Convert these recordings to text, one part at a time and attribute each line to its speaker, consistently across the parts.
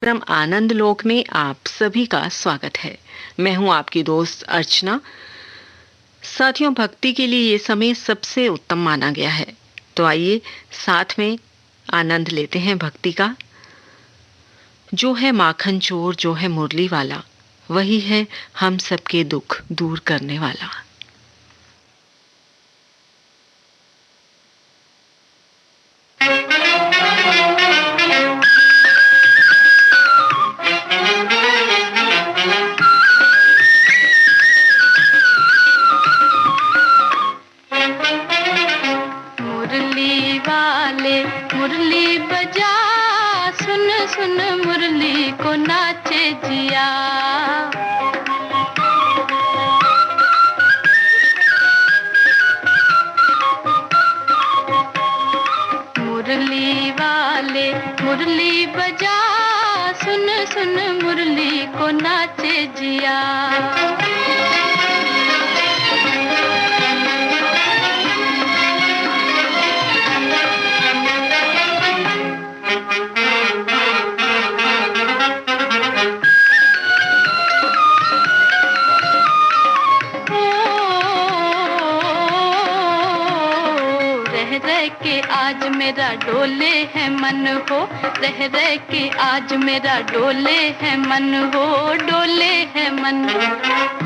Speaker 1: कार्यक्रम आनंद लोक में आप सभी का स्वागत है। मैं हूं आपकी दोस्त अर्चना। साथियों, भक्ति के लिए ये समय सबसे उत्तम माना गया है, तो आइए साथ में आनंद लेते हैं भक्ति का। जो है माखन चोर, जो है मुरली वाला, वही है हम सबके दुख दूर करने वाला।
Speaker 2: मुरली वाले मुरली बजा, सुन सुन मुरली को नाचे जिया। मुरली वाले मुरली बजा, सुन सुन मुरली को नाचे जिया। रह के आज मेरा डोले है मन हो, रह रह के आज मेरा डोले है मन हो, डोले है मन।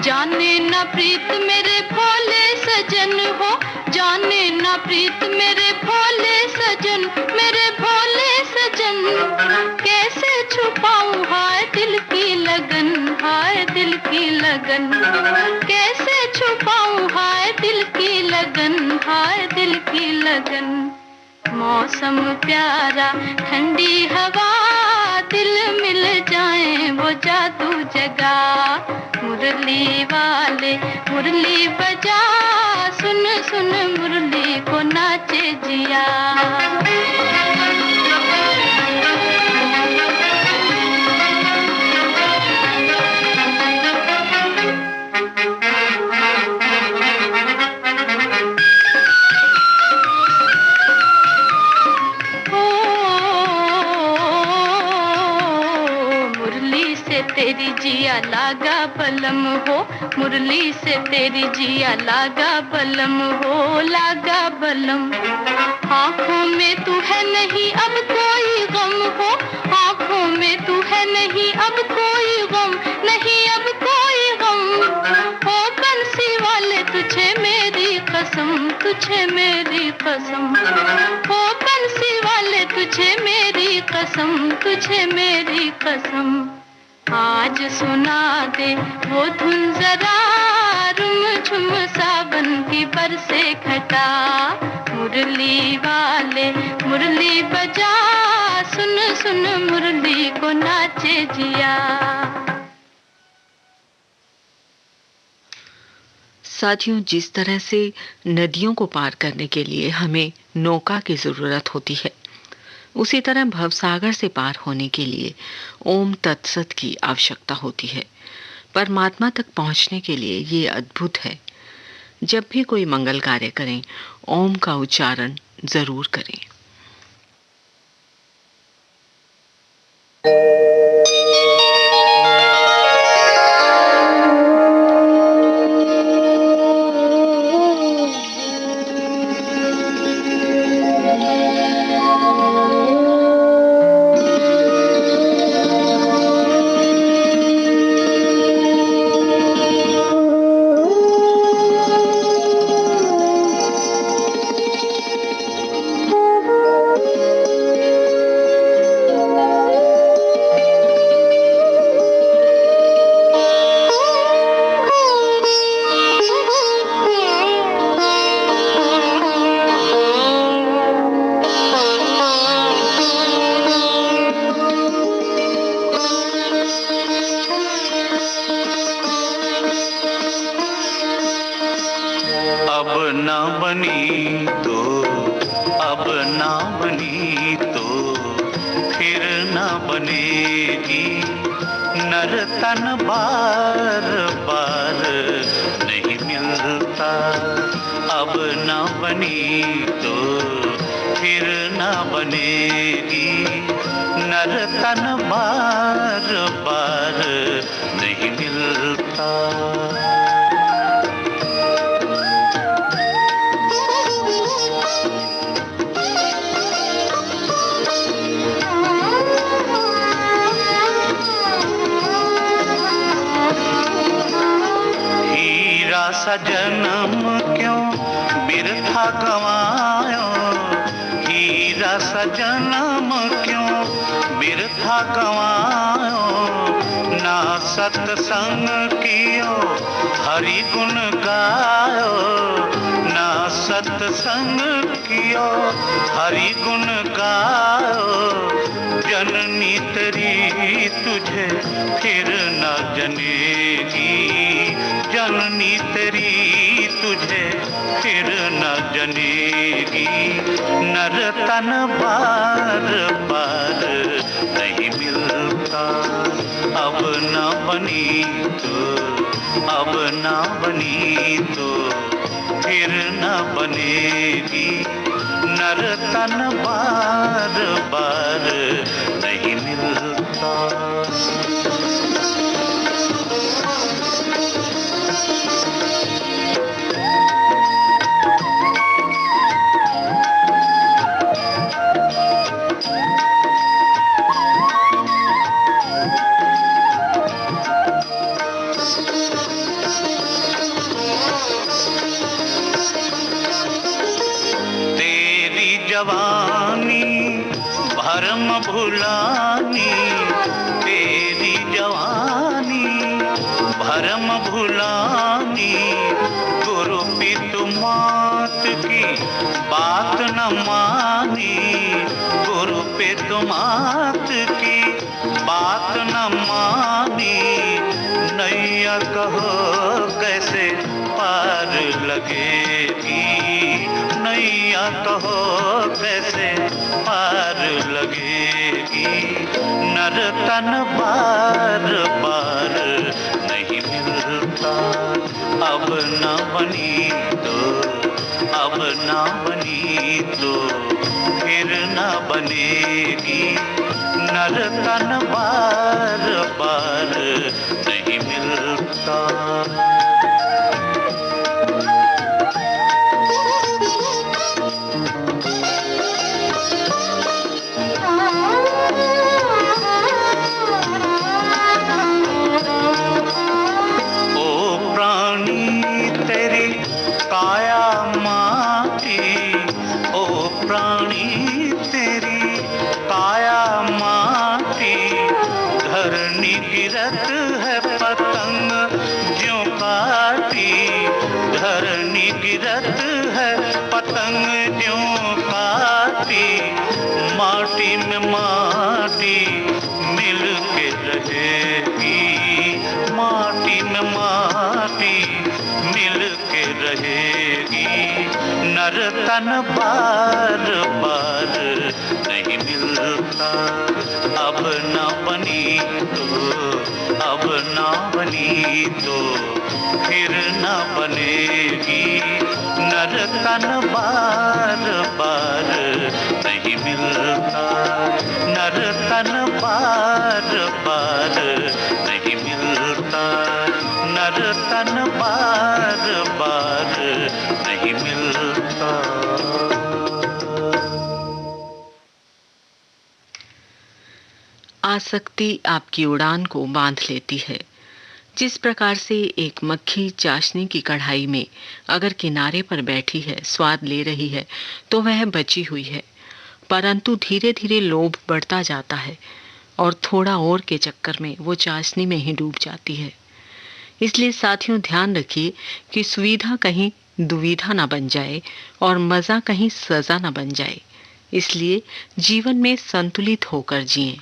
Speaker 2: जाने ना प्रीत मेरे भोले सजन हो, जाने ना प्रीत मेरे भोले सजन, मेरे भोले सजन। कैसे छुपाऊं हाय दिल की लगन, हाय दिल की लगन। कैसे छुपाऊं हाय दिल की लगन, हाय दिल की लगन। मौसम प्यारा ठंडी हवा, दिल मिल जाए वो जादू जगा। मुरली वाले मुरली बजा, सुन सुन मुरली को नाचे जिया। तेरी जिया लागा बलम हो, मुरली से तेरी जिया लागा बलम हो, लागा बलम। आँखों में तू है नहीं अब कोई गम हो, आँखों में तू है नहीं अब कोई गम, नहीं अब कोई गम। ओ बंसी वाले तुझे मेरी कसम, तुझे मेरी कसम। ओ बंसी वाले तुझे मेरी कसम, तुझे मेरी कसम। आज सुना दे वो धुन जरा, रुम झुम सावन की बरसे घटा। मुरली वाले मुरली बजा, सुन सुन मुरली को नाचे जिया।
Speaker 1: साथियों, जिस तरह से नदियों को पार करने के लिए हमें नौका की जरूरत होती है, उसी तरह भवसागर से पार होने के लिए ओम तत्सत की आवश्यकता होती है। परमात्मा तक पहुंचने के लिए ये अद्भुत है। जब भी कोई मंगल कार्य करें, ओम का उच्चारण जरूर करें।
Speaker 3: तन बार बार नहीं मिलता, अब न बनी तो फिर न बनेगी। नर तन बार सा जन्म क्यों बिरथा गवायो, हीरा सा जन्म क्यों बिरथा गवायो। ना सत्संग कियो हरि गुण गायो, ना सत्संग कियो हरि गुण गायो। जननी तेरी तुझे फिर न जनेगी, जननी तेरी तुझे फिर न जनेगी। नर तन बार बार नहीं मिलता, अब न बनी तो, अब न बनी तो फिर न बनेगी। नर तन बार बार नहीं मिलता। जवानी भरम भुलानी, तेरी जवानी भरम भुलानी। गुरु पितु मात की बात न मानी, गुरु पितु मात की बात न मानी। नैया कहो कैसे पार लगेगी, नैया कहो कैसे पार लगेगी। नर तन बार बार नहीं मिलता, अब न बनी तो, अब न बनी तो फिर न बनेगी। नर तन बार बार नहीं मिलता। गिरत है पतंग ज्यों काटी, धरनी गिरत है पतंग ज्यों काटी। माटी में माटी मिल के रहेगी, माटी में माटी मिल के रहेगी। नर तन बार बार नहीं मिलता, अब न बनी तो, अब न बनी तो फिर न बनेगी। नर तन बार बार नहीं मिलता, नर तन बार बार नहीं मिलता, नर तन बार बार नहीं मिलता।
Speaker 1: आसक्ति आपकी उड़ान को बांध लेती है। जिस प्रकार से एक मक्खी चाशनी की कढ़ाई में अगर किनारे पर बैठी है, स्वाद ले रही है, तो वह बची हुई है, परंतु धीरे धीरे लोभ बढ़ता जाता है और थोड़ा और के चक्कर में वो चाशनी में ही डूब जाती है। इसलिए साथियों, ध्यान रखिए कि सुविधा कहीं दुविधा ना बन जाए और मज़ा कहीं सज़ा ना बन जाए। इसलिए जीवन में संतुलित होकर जिएं।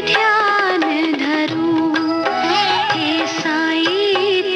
Speaker 2: ध्यान धरूं, हे साईं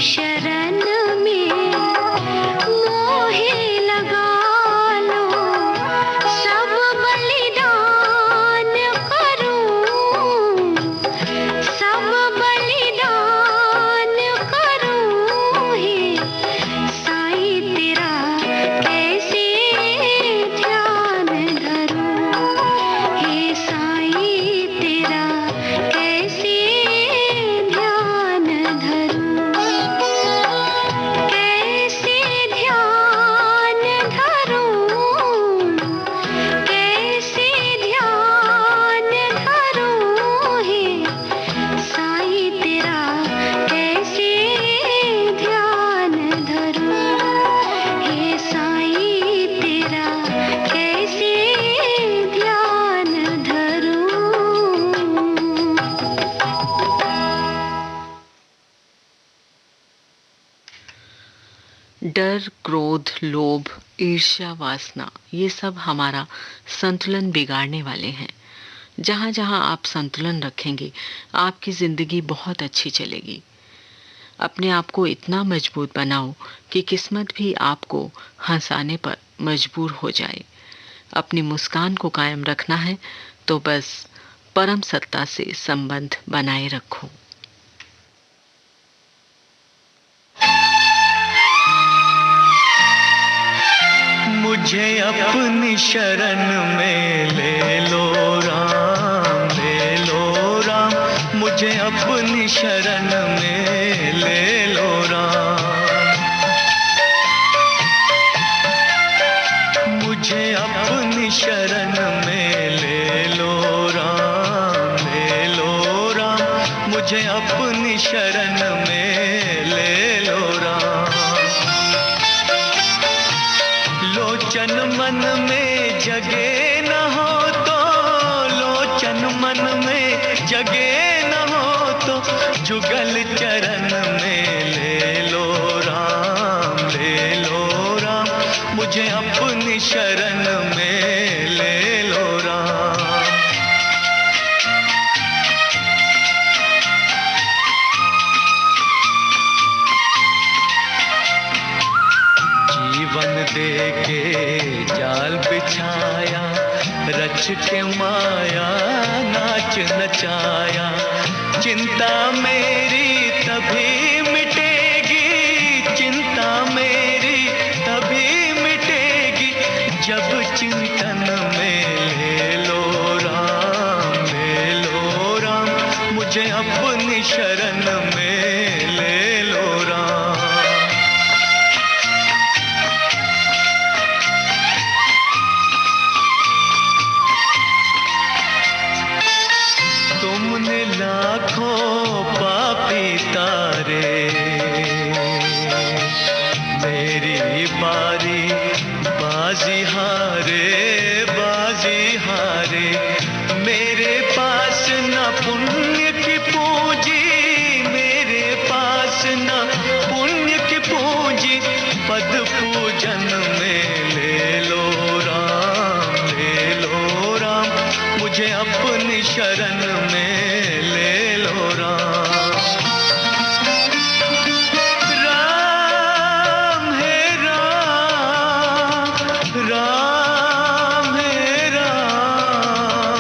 Speaker 2: शरण में मोहे लगा लो, सब बलिदान करूं, सब बलिदान करूं। हे साईं तेरा कैसे ध्यान धरूं, हे साईं तेरा कैसे ध्यान धरूं, कैसे ध्यान धरूं, कैसे ध्यान धरूं। हे साईं तेरा कैसे ध्यान धरूं, हे साईं तेरा कैसे ध्यान धरूं।
Speaker 1: डर, क्रोध, लोभ, ईर्ष्या, वासना, ये सब हमारा संतुलन बिगाड़ने वाले हैं। जहाँ जहाँ आप संतुलन रखेंगे, आपकी जिंदगी बहुत अच्छी चलेगी। अपने आप को इतना मजबूत बनाओ कि किस्मत भी आपको हंसाने पर मजबूर हो जाए। अपनी मुस्कान को कायम रखना है तो बस परम सत्ता से संबंध बनाए रखो।
Speaker 3: मुझे अपनी शरण में ले लो राम, ले लो राम। मुझे अपनी शरण में ले लो राम। मुझे अपनी शरण में ले लो राम, ले लो राम। मुझे अपनी शरण में ले लो राम। लोचन मन में जगे न हो तो, लोचन मन में जगे न हो तो, जुगल चरण में ले लो राम, ले लो राम। मुझे अपनी शरण में ले लो राम। जीवन दे के जाल बिछाया, रच के माया नाच नचाया। चिंता मेरी तभी मिटेगी, चिंता मेरी तभी मिटेगी, जब चिंतन में ले लो राम, ले लो राम। मुझे अपनी शरण में ले लो राम। तुमने लाखों पापी तारे, मेरी बारी बाजी हारे, बाजी हारे। मेरे पास न पुण्य की पूंजी, मेरे पास न पुण्य की पूंजी, पद पूजन में ले लो राम, ले लो राम। मुझे अपनी शरण में ले लो राम। राम है राम, राम है राम।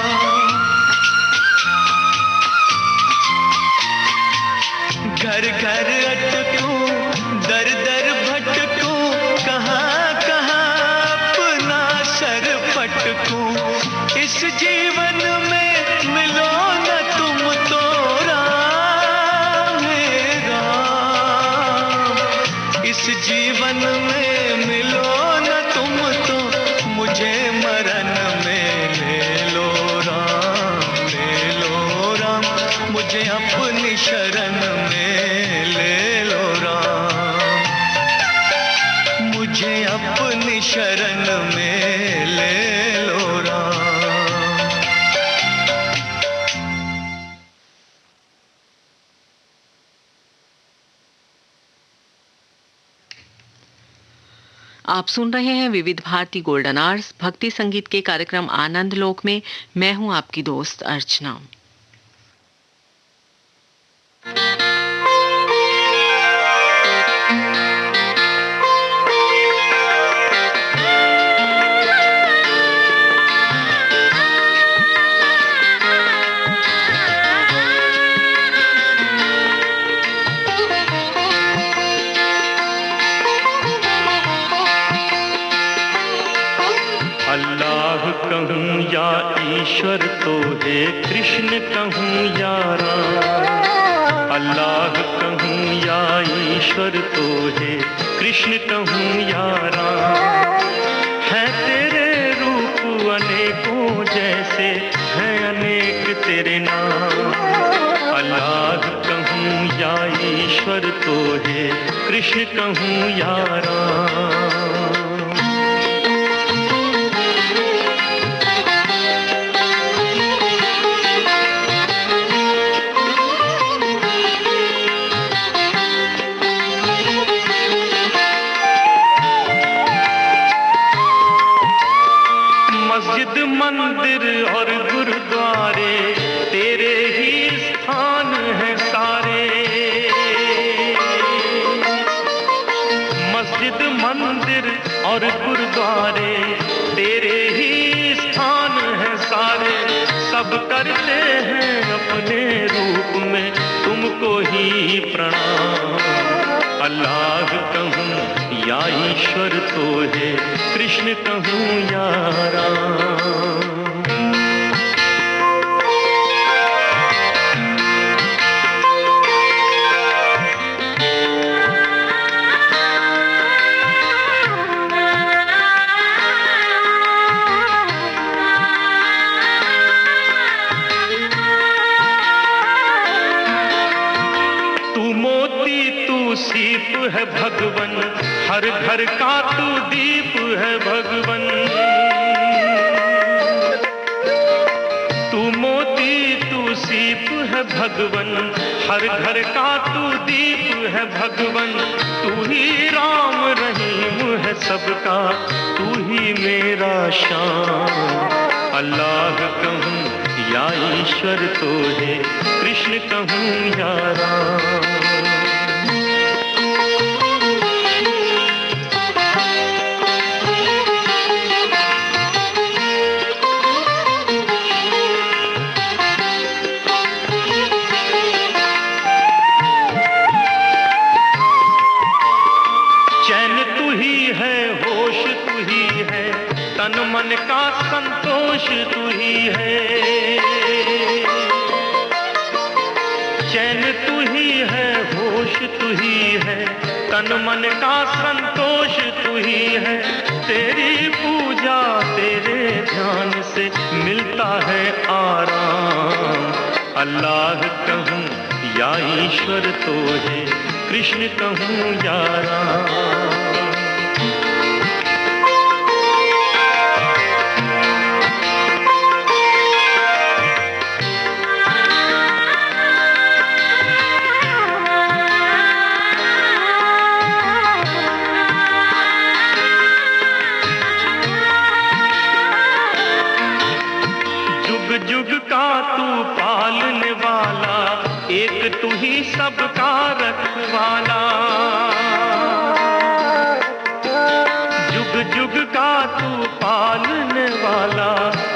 Speaker 3: घर घर अटकूं, दर दर भटकूं, कहाँ कहाँ अपना सर पटकूं। इस जीवन में मिलो न तुम तो राम है राम। इस जीवन में मिलो न तुम तो, मुझे मरण में ले लो राम, ले लो राम। मुझे अपनी शरण में ले लो राम। मुझे अपनी शरण में ले लो राम।
Speaker 1: आप सुन रहे हैं विविध भारती गोल्डन आवर्स भक्ति संगीत के कार्यक्रम आनंद लोक में। मैं हूं आपकी दोस्त अर्चना।
Speaker 3: ईश्वर तो है कृष्ण कहूँ यारा, अल्लाह कहूँ या ईश्वर तो है कृष्ण कहूँ यारा। है तेरे रूप अनेकों जैसे हैं अनेक तेरे नाम, अल्लाह कहूँ या ईश्वर तो है कृष्ण कहूँ यारा। मस्जिद मंदिर और गुरुद्वारे तेरे ही स्थान हैं सारे। मस्जिद मंदिर और गुरुद्वारे तेरे ही स्थान हैं सारे। सब करते हैं अपने रूप में तुमको ही प्रणाम, अल्लाह कहूँ या ईश्वर तो है कृष्ण कहूँ यारा। सीप है भगवन, हर घर का तू दीप है भगवन। तू मोती तू सीप है भगवन, हर घर का तू दीप है भगवन। तू ही राम रहीम है सबका, तू ही मेरा श्याम, अल्लाह कहूँ या ईश्वर तो है कृष्ण कहूँ यारा। तन मन का संतोष तू ही है, चैन तू ही है, होश तू ही है, तन मन का संतोष तू ही है। तेरी पूजा तेरे ध्यान से मिलता है आराम, अल्लाह कहूँ या ईश्वर तो है कृष्ण कहूँ यारा। जुग का तू पालने वाला, एक तू ही सबका रखवाला। जुग जुग का तू पालने वाला,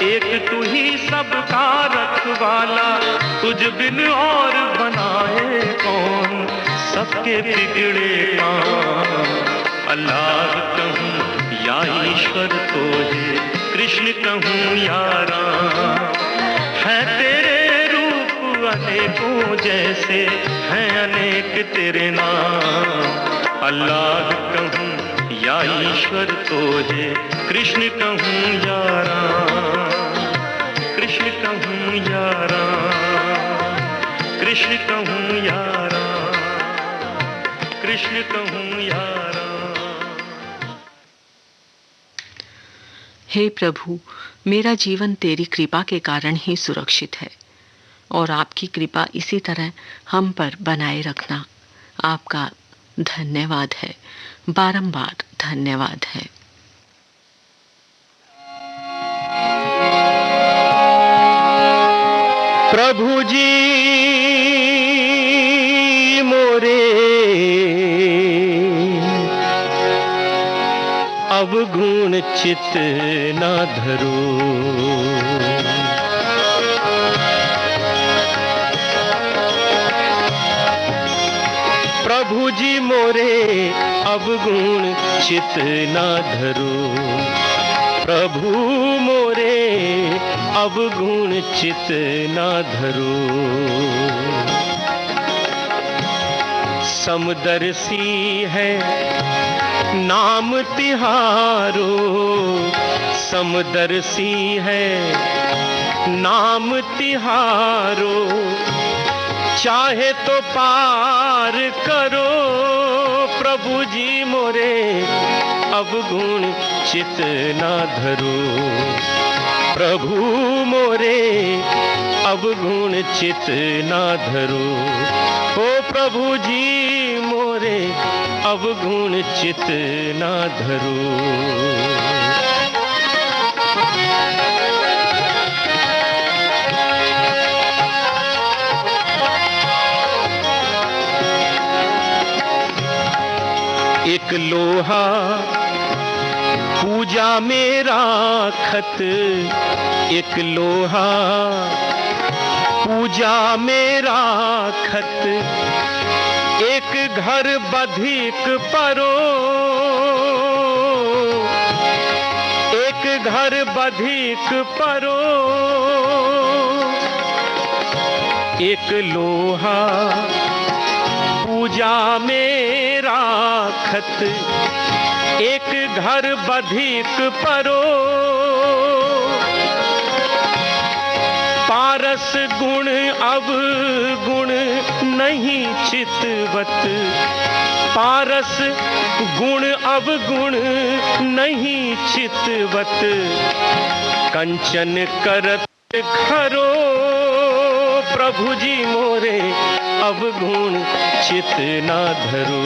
Speaker 3: एक तू ही सबका रखवाला। तुझ बिन और बनाए कौन सबके बिगड़े काम, अल्लाह कहूँ या ईश्वर तो है कृष्ण कहूँ यारा। है तेरे रूप अनेकों जैसे हैं अनेक तेरे नाम, अल्लाह कहूँ या ईश्वर तो है कृष्ण कहूँ यारा। कृष्ण कहूँ यारा, कृष्ण कहूँ यारा, कृष्ण कहूँ यारा।
Speaker 1: हे प्रभु, मेरा जीवन तेरी कृपा के कारण ही सुरक्षित है और आपकी कृपा इसी तरह हम पर बनाए रखना। आपका धन्यवाद है, बारंबार धन्यवाद है।
Speaker 3: प्रभु जी मोरे अवगुण चित न धरो, प्रभु जी मोरे अवगुण चित न धरो।
Speaker 4: प्रभु मोरे अवगुण चित ना धरो। समदर्शी है नाम तिहारो, समदर्शी है नाम तिहारो, चाहे तो पार करो प्रभु जी मोरे अवगुण चित ना धरो। प्रभु मोरे अवगुण चित ना धरो। ओ प्रभु जी मोरे अवगुण चित ना धरो। एक लोहा पूजा में राखत, एक लोहा पूजा में राखत, एक घर बधिक परो, एक घर बधिक परो। एक लोहा पूजा में राखत, एक घर बधिक परो। पारस गुण अवगुण नहीं चितवत, पारस गुण अवगुण नहीं चितवत। कंचन करत खरो प्रभु जी मोरे अवगुण चित ना धरो।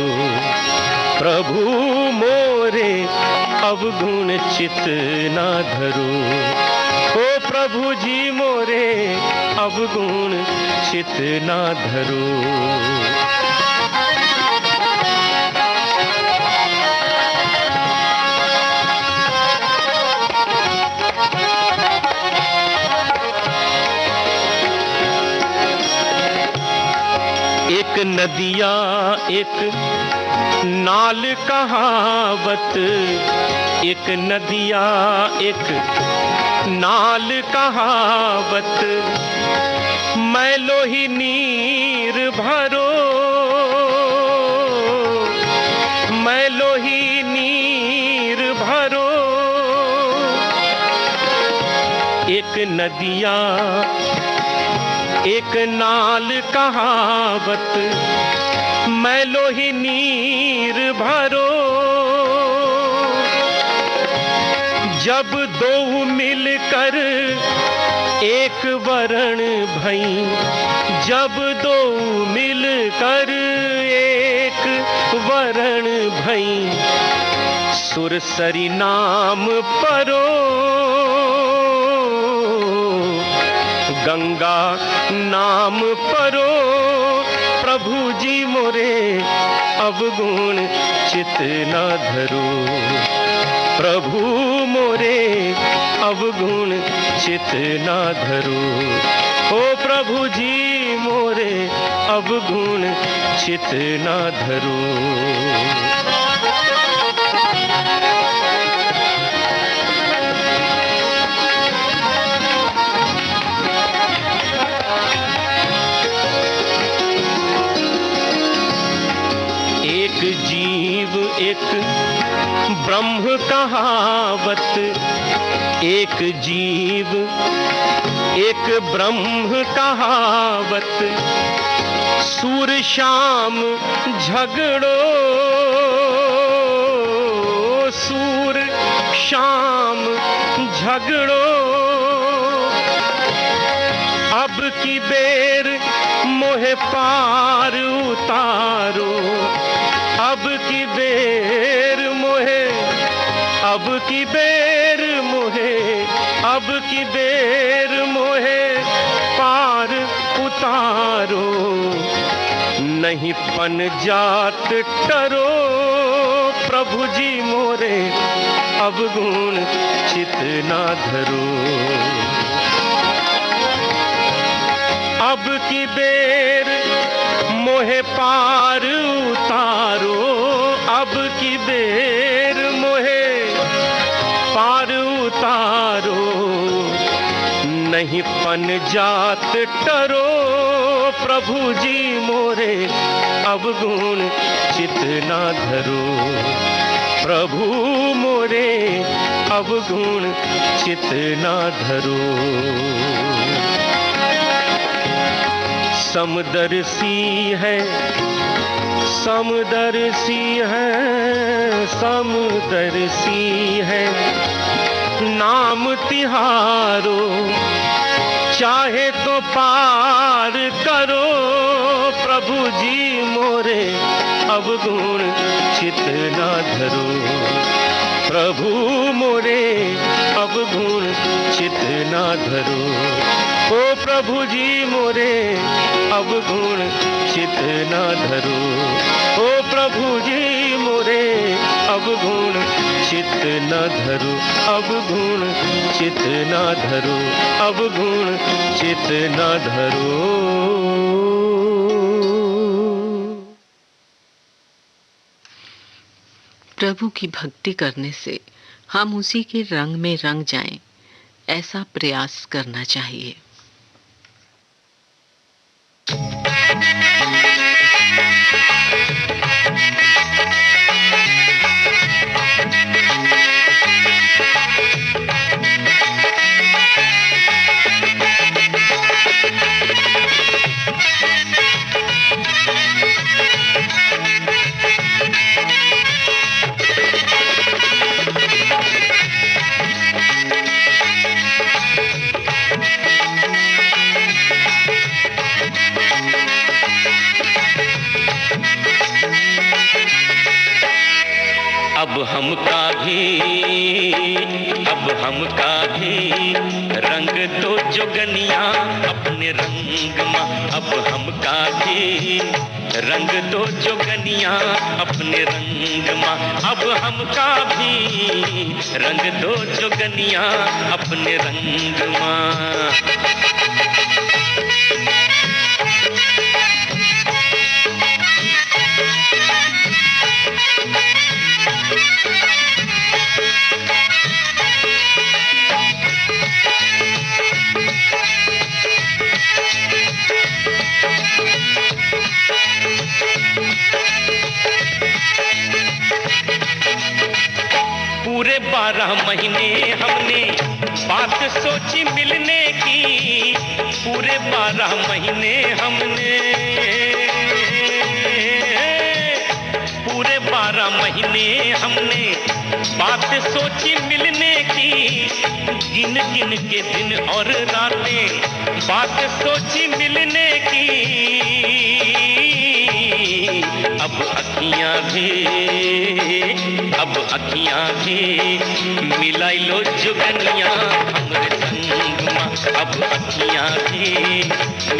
Speaker 4: प्रभु मोरे अवगुण चित ना धरो। ओ प्रभु जी मोरे अवगुण चित ना धरो। एक नदिया एक नाल कहावत, एक नदिया एक नाल कहावत। मैलो ही नीर भरो, मैलो ही नीर भरो। एक नदिया एक नाल कहावत, मैलो ही नीर भरो। जब दो मिलकर एक वरण भई, जब दो मिलकर एक वरण भई। सुरसरी नाम परो, गंगा नाम परो। प्रभु जी मोरे अवगुण चित ना धरो। प्रभु मोरे अवगुण चित ना धरो। ओ प्रभु जी मोरे अवगुण चित ना धरो। एक जीव एक ब्रह्म कहावत, एक जीव एक ब्रह्म कहावत। सूर शाम झगड़ो, सूर शाम झगड़ो। अब की बेर मोहे पार उतारो, अब की बेर मोहे, अब की बेर मोहे, अब की बेर मोहे पार उतारो। नहीं पन जात टरो प्रभु जी मोरे अवगुण चित ना धरो। अब की बेर मोहे पार उतारो, अब की बेर मोहे पार नहीं पन जात टरो प्रभु जी मोरे अवगुण चित ना धरो प्रभु मोरे अवगुण चित ना धरो समदर्शी है समदर्शी है समदर्शी है नाम तिहारो चाहे तो पार करो प्रभु जी मोरे अवगुण चित ना धरो प्रभु मोरे अवगुण चित ना धरो ओ प्रभु जी मोरे अवगुण चित ना धरो ओ प्रभु जी मोरे अवगुण चित न धरो अवगुण चित न धरो अवगुण चित न धरो।
Speaker 1: प्रभु की भक्ति करने से हम उसी के रंग में रंग जाएं, ऐसा प्रयास करना चाहिए।
Speaker 3: अब हमका भी रंग दो जोगनिया अपने रंग माँ अब हमका भी रंग दो जोगनिया अपने रंग माँ अब हमका भी रंग दो जोगनिया अपने रंग माँ। पूरे 12 महीने हमने बात सोची मिलने की पूरे 12 महीने हमने पूरे 12 महीने हमने बात सोची मिलने की गिन गिन के दिन और रातें बात सोची मिलने की अब अखियां भी मिलाई लो जुगनिया हमरे संग माँ अब अखियां भी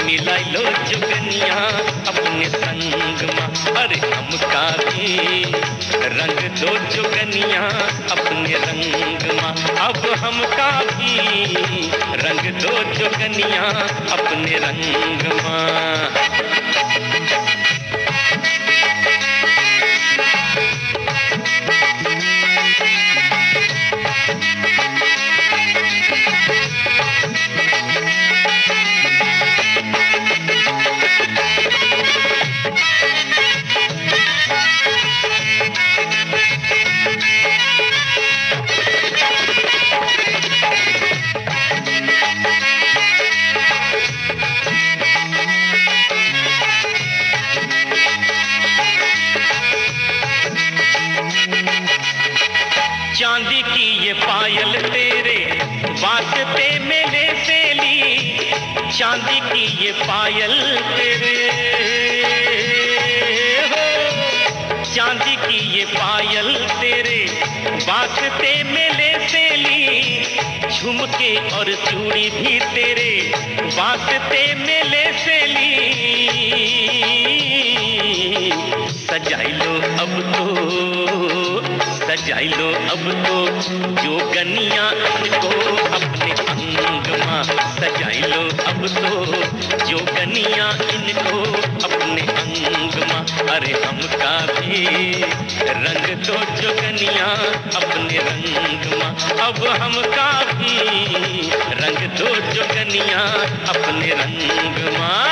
Speaker 3: मिलाई लो जुगनिया अपने संग माँ। अरे हमका भी रंग दो जुगनिया अपने रंग माँ अब हमका भी रंग दो जुगनिया अपने रंग माँ। चांदी की ये पायल तेरे वास्ते मेरे से ली चांदी की ये पायल तेरे हो चांदी की ये पायल तेरे वास्ते मेरे से ली झुमके और चूड़ी भी तेरे वास्ते मेरे से ली सजाई लो अब तो जो गनिया इनको अपने अंग माँ सजाई लो अब तो जो गनिया इनको अपने अंग माँ। अरे हमका भी रंग दो जो गनिया अपने रंग माँ अब हमका भी
Speaker 4: भी रंग दो जोगनिया अपने रंग माँ।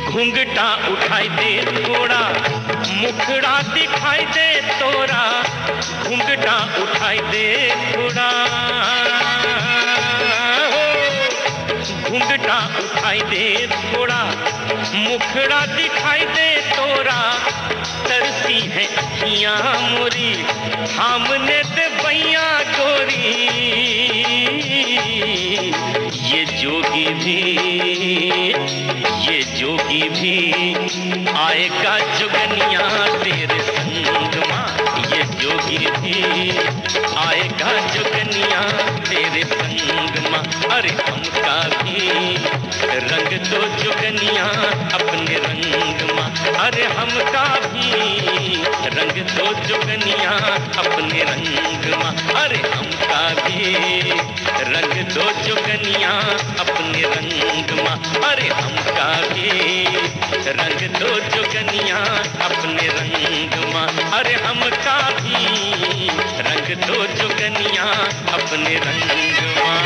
Speaker 4: घूंघटा उठाई दे थोड़ा मुखड़ा दिखाई दे तोरा, घूंघटा उठाई दे थोड़ा, घूंघटा उठाई दे थोड़ा मुखड़ा दिखाई दे तोरा, तरसी है अखियां मोरी सामने दे बैया गोरी, ये जोगी भी आएगा जुगनिया तेरे संग माँ, ये जोगी भी आएगा जुगनिया तेरे संग माँ। अरे हमका भी रंग दो जुगनिया अपने रंग माँ, अरे हमका भी रंग दो जुगनिया अपने रंग माँ, अरे हमका भी रंग दो जुगनिया अपने रंग माँ, अरे हमका भी रंग दो जुगनिया अपने रंग माँ, अरे हमका भी रंग दो जुगनिया अपने रंग माँ।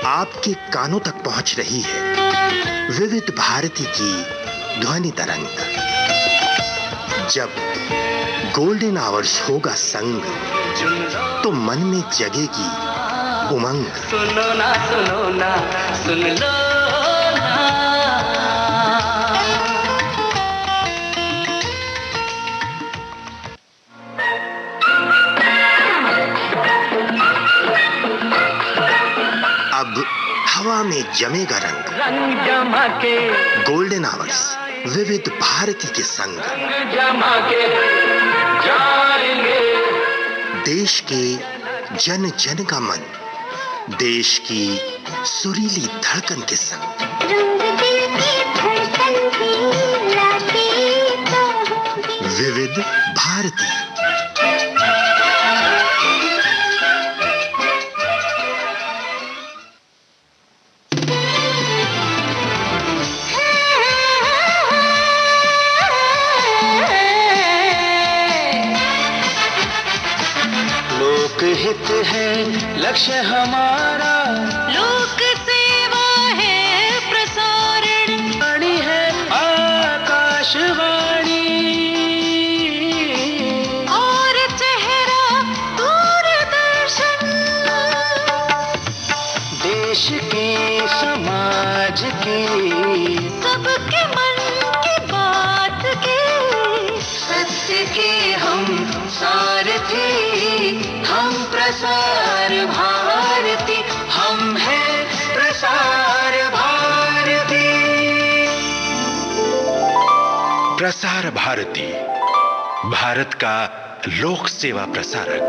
Speaker 5: आपके कानों तक पहुंच रही है विविध भारती की ध्वनि तरंग। जब गोल्डन आवर्स होगा संग, तो मन में जगेगी उमंग।
Speaker 3: सुनो ना सुन लो ना,
Speaker 5: अब हवा में जमेगा रंग,
Speaker 3: रंग जमा के
Speaker 5: गोल्डन आवर्स विविध भारती के संग।
Speaker 3: रंग जमा के जाएंगे
Speaker 5: देश के जन जन का मन, देश की सुरीली धड़कन के संग।
Speaker 6: रंग दिल की धड़कन की रातें तो होंगी।
Speaker 5: विविध भारती।
Speaker 3: लोकहित है लक्ष्य हमारा,
Speaker 2: लोक सेवा है प्रसारण,
Speaker 3: वाणी है आकाशवाणी,
Speaker 2: और चेहरा दूरदर्शन।
Speaker 3: देश की समाज की
Speaker 2: सबके मन की बात की,
Speaker 3: सत्य के हम सारथी, हम प्रसार भारती, हम हैं प्रसार भारती।
Speaker 5: प्रसार भारती, भारत का लोक सेवा प्रसारक।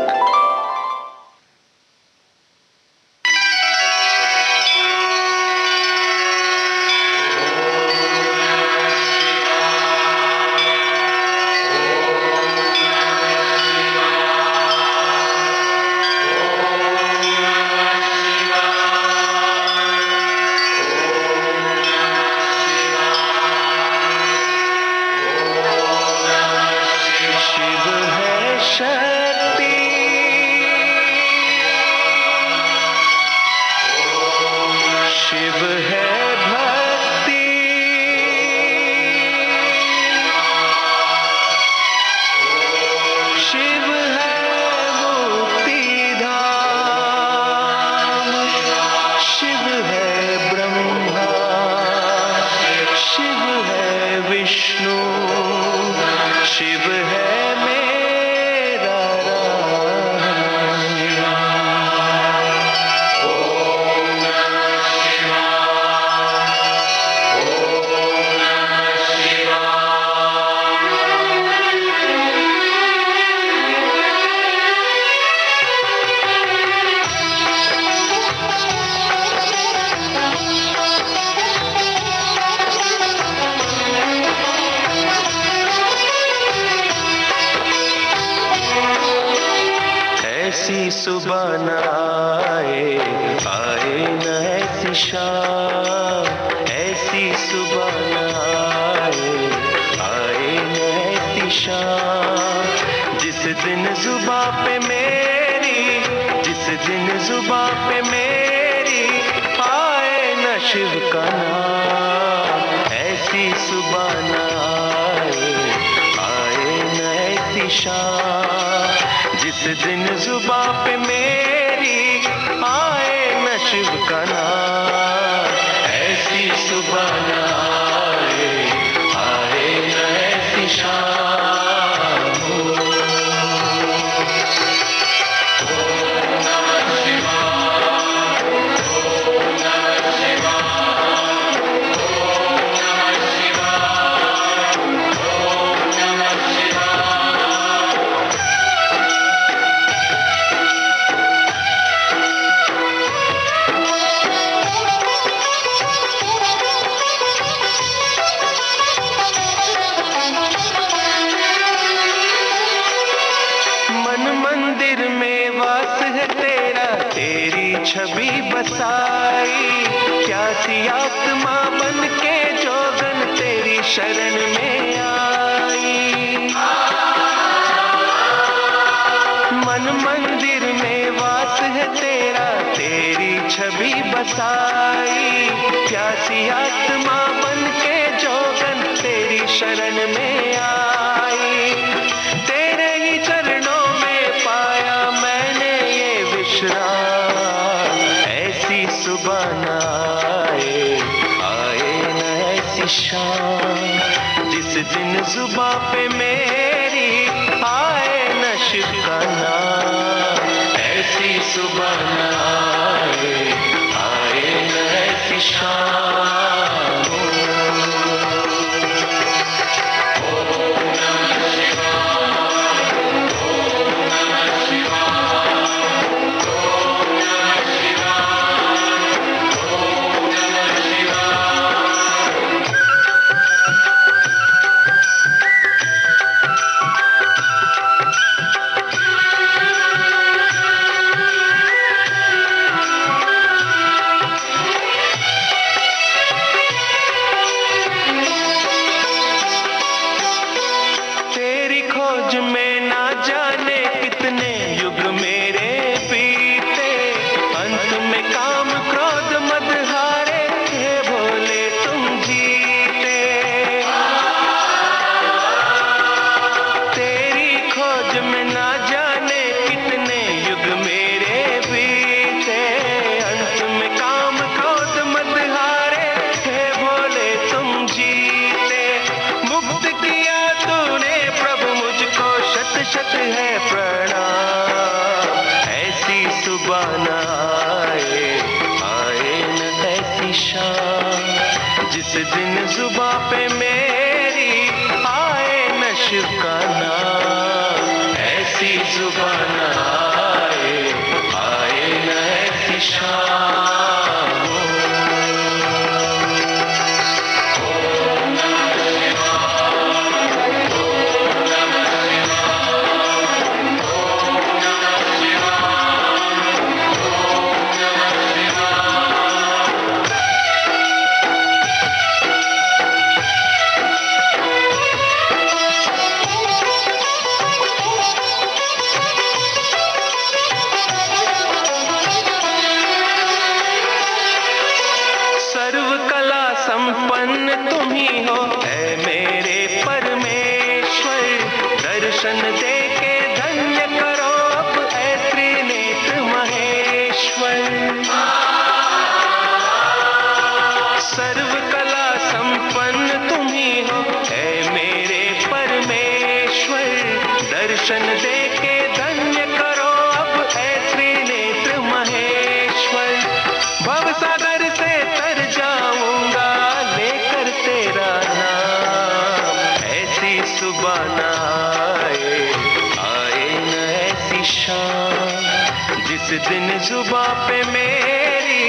Speaker 3: शिव है मेरा ऐसी सुबह न आए, आए न ऐसी शाम, ऐसी सुबह न आए, आए न ऐसी शाम। जिस दिन जुबां पे मेरी, जिस दिन जुबां पे मेरी आए न शिव का नाम, ऐसी सुबह न आए, आए न ऐसी शाम। जिस दिन जुबां पे मेरी आए न शिव का नाम, ऐसी सुबह न आए, आए न ऐसी शाम। छवि बसाई, प्यासी आत्मा बन के जोगन तेरी शरण में आई। मन मंदिर में वास है तेरा, तेरी छवि बसाई, प्यासी आत्मा बन के जोगन तेरी शरण में आई। तेरे ही चरणों में पाया मैंने ये विश्राम, सुबह न आए, आए न ऐसी शाम। जिस दिन जुबां पे मेरी आए न शिव का नाम, ऐसी सुबह न आए, आए न ऐसी शाम। जिस दिन जुबां पे मेरी आए न शिव का नाम, ऐसी जुबां न आए, आए न ऐसी शाम। दर्शन दे के धन्य करो अब ऐ त्रिनेत्र महेश्वर। सर्व कला संपन्न तुम ही हो ऐ मेरे परमेश्वर। दर्शन दे के धन्य करो अब ऐ त्रिनेत्र महेश्वर। भवसागर से तर जाऊंगा लेकर तेरा नाम, ऐसी सुबह न आए न ऐसी शाम। जिस दिन जुबां पे मेरी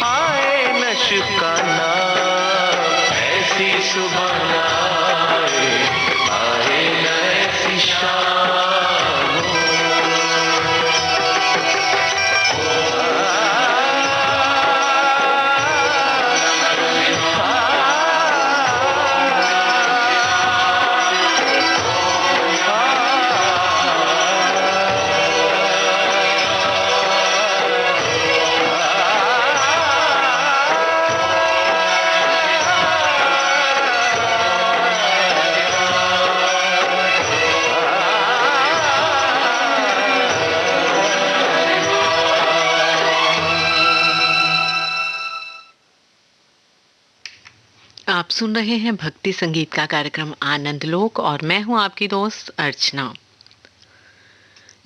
Speaker 3: आए न शिव का नाम, ऐसी सुबह न आए न ऐसी शाम।
Speaker 1: सुन रहे हैं भक्ति संगीत का कार्यक्रम आनंद लोक और मैं हूं आपकी दोस्त अर्चना।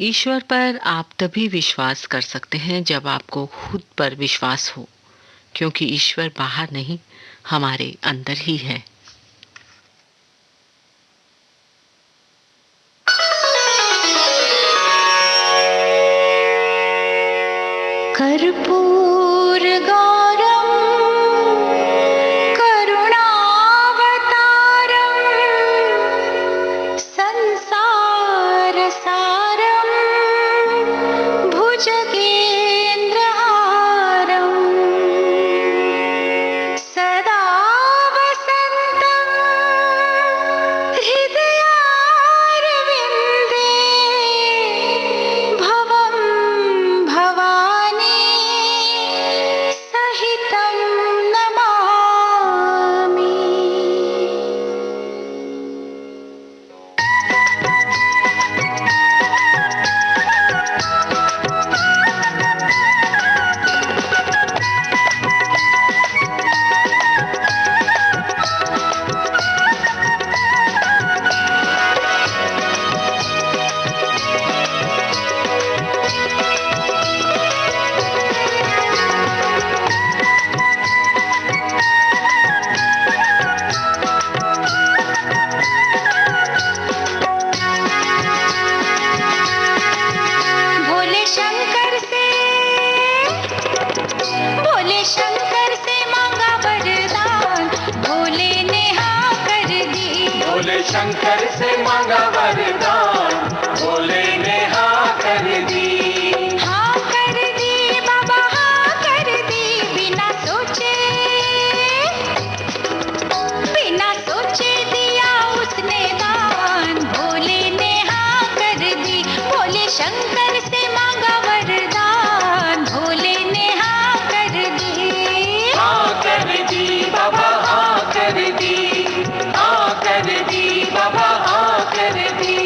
Speaker 1: ईश्वर पर आप तभी विश्वास कर सकते हैं जब आपको खुद पर विश्वास हो, क्योंकि ईश्वर बाहर नहीं, हमारे अंदर ही है।
Speaker 6: कर्पूर गौरम करुणावतारम संसार सारम भुजगेन्द्रहारम सदा वसन्तं हृदयारविन्दे भवं भवानी सहितं नमामि। भोले शंकर से मांगा वरदान, भोले ने हाँ कर दी।
Speaker 3: भोले शंकर से मांगा वरदान, भोले ने हाँ कर दी।
Speaker 6: हाँ कर दी बाबा, हाँ कर दी, बिना सोचे दिया उसने दान। भोले ने हाँ कर दी, भोले शंकर से मांगा वरदान, भोले ने हाँ कर दी।
Speaker 3: हाँ कर दी बाबा, हाँ कर दी, हाँ कर दी बाबा, हाँ कर दी।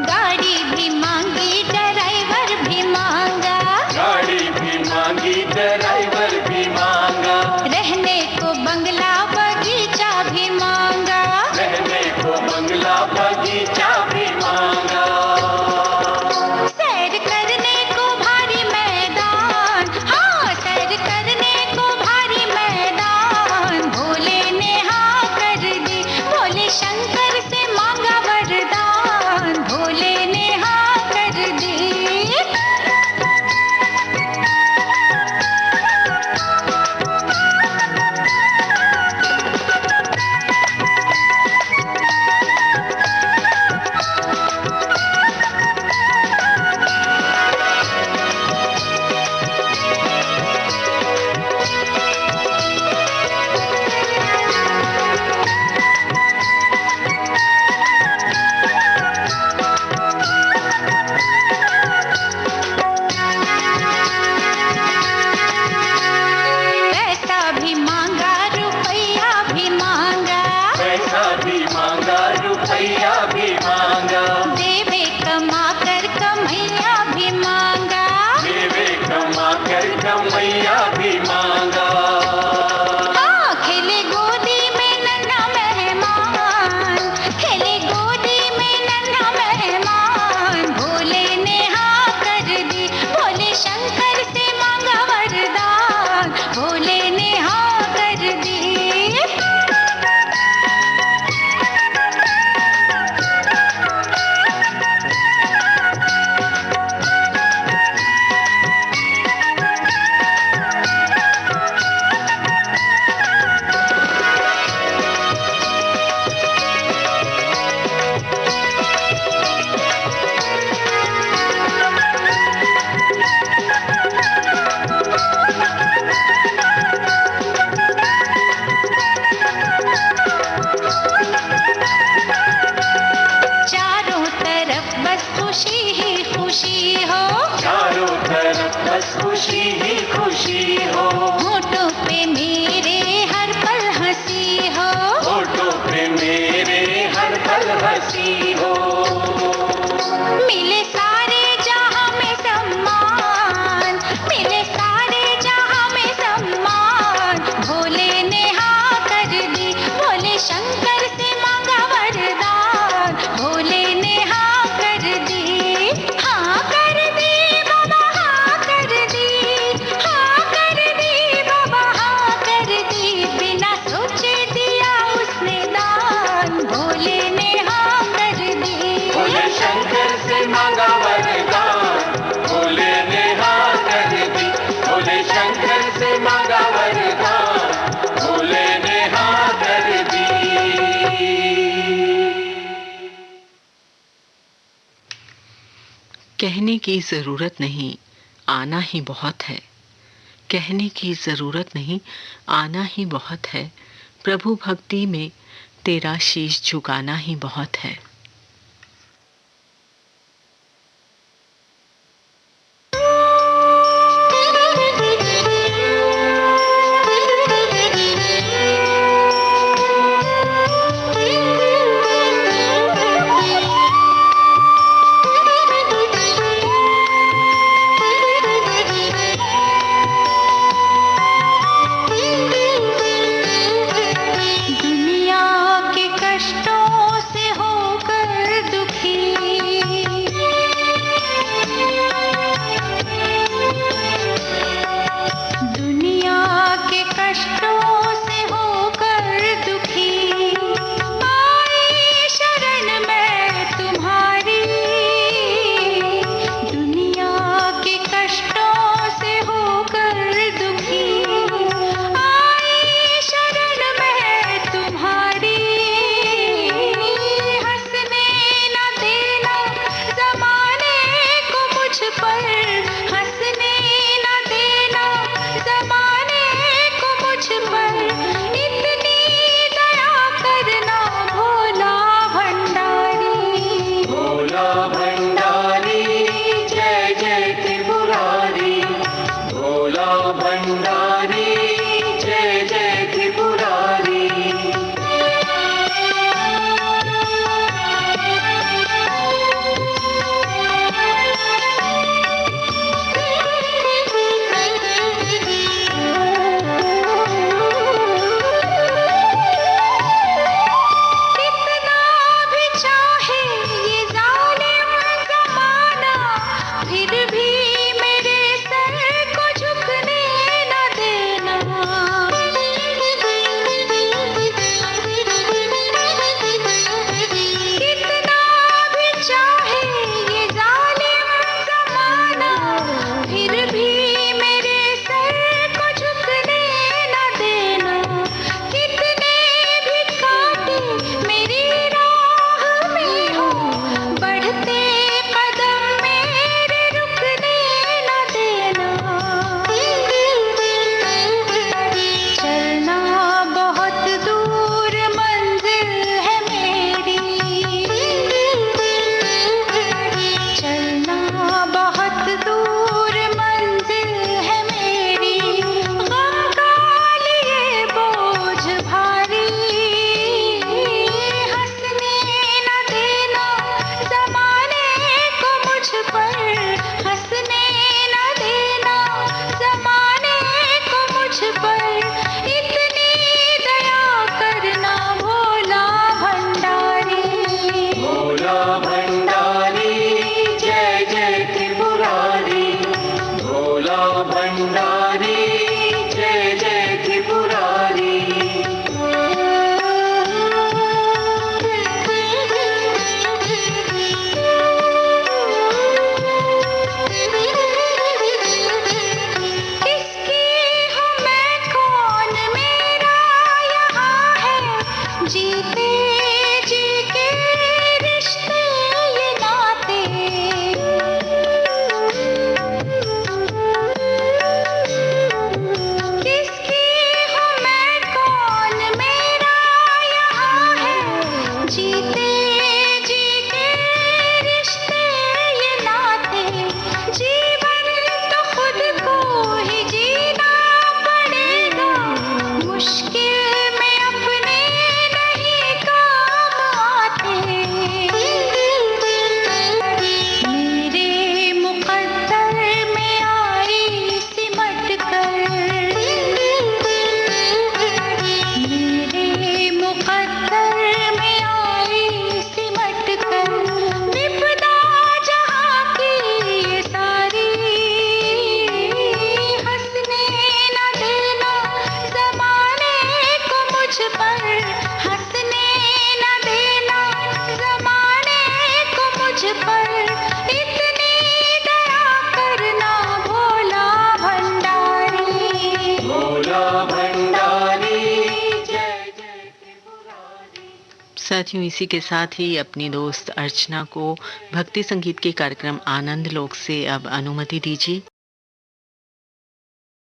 Speaker 6: गाड़ी भी मांगी, ड्राइवर भी मांगा,
Speaker 3: गाड़ी भी मांगी, ड्राइवर भी मांगा,
Speaker 6: रहने को बंगला बगीचा भी मांगा।
Speaker 3: रहने को बंगला बगीचा भी मांगा।
Speaker 6: सैर करने को भारी मैदान, हाँ सैर करने को भारी मैदान, भोले ने हाँ कर दी। भोले शंकर से मांगा वरदान, भोले ने हाँ कर दी। पैसा भी मांगा, रुपया भी मांगा,
Speaker 3: पैसा भी मांगा, रुपया भी मांगा,
Speaker 6: देवे कमा कर कमैया भी मांगा।
Speaker 3: देवे कमा कर कमैया भी मांगा।
Speaker 6: हाँ खेले गोदी में नन्हा मेहमान, खेले गोदी में नन्हा मेहमान, भोले ने हाँ कर दी। भोले शंकर से मांगा वरदान, भोले ने हाँ कर दी।
Speaker 3: बस खुशी ही खुशी हो।
Speaker 6: होठों पे मेरे हर पल हंसी हो,
Speaker 3: होठों पे मेरे हर पल हंसी हो।
Speaker 6: मिले सारे जहां में सम्मान, मिले सारे जहां में सम्मान। भोले ने हाँ कर दी, भोले शंकर से मांगा वरदान। भोले ने हाँ कर दी, हाँ कर दी बाबा, हाँ कर दी, हाँ कर दी बाबा, हाँ कर दी। बिना सोचे दिया उसने दान। भोले ने हाँ कर दी,
Speaker 3: भोले शंकर से मांगा वरदान। भोले ने हाँ कर दी, भोले शंकर से मांगा वरदान। भोले ने हाँ कर दी।
Speaker 1: कहने की जरूरत नहीं, आना ही बहुत है। कहने की जरूरत नहीं, आना ही बहुत है। प्रभु भक्ति में तेरा शीश झुकाना ही बहुत है।
Speaker 6: दुनिया के कष्टों से होकर दुखी, दुनिया के कष्टों से होकर दुखी। आई शरण में तुम्हारी, दुनिया के कष्टों से होकर दुखी। आई शरण में तुम्हारी, हंसने न देना जमाने को मुझ पर, हंसने न देना जमाने को मुझ पर। इतनी दया करना भोला भंडारी,
Speaker 3: भोला भंडारी जय जय त्रिपुरारी। भोला भंडारी जय जय त्रिपुरारी।
Speaker 6: कितना भी चाहे ये जालिम ज़माना, फिर भी मेरे सर को झुकने न देना। कितना भी चाहे ये जालिम ज़माना, फिर भी मेरे सर को झुकने न देना। कितने भी कांटे मेरी राह में हो, बढ़ते कदम मेरे रुकने न देना। चलना बहुत दूर मंजिल है मेरी, चलना बहुत दूर मंजिल है मेरी। गम का लिए बोझ भारी, हंसने न देना जमाने को मुझ पर, हंसने न देना जमाने को मुझ पर। इतनी दया करना भोला भंडारी,
Speaker 3: भोला भंडारी जय जय त्रिपुरारी। भोला भंडारी जय जय त्रिपुरारी।
Speaker 6: किसकी हूँ मैं, कौन मेरा यहाँ है। जीते जी के रिश्ते ये नाते, किसकी हूँ मैं, कौन मेरा यहाँ है। जीते जी के रिश्ते ये नाते, जीवन तो खुद
Speaker 1: साथियों, इसी के साथ ही अपनी दोस्त अर्चना को भक्ति संगीत के कार्यक्रम आनंद लोक से अब अनुमति दीजिए।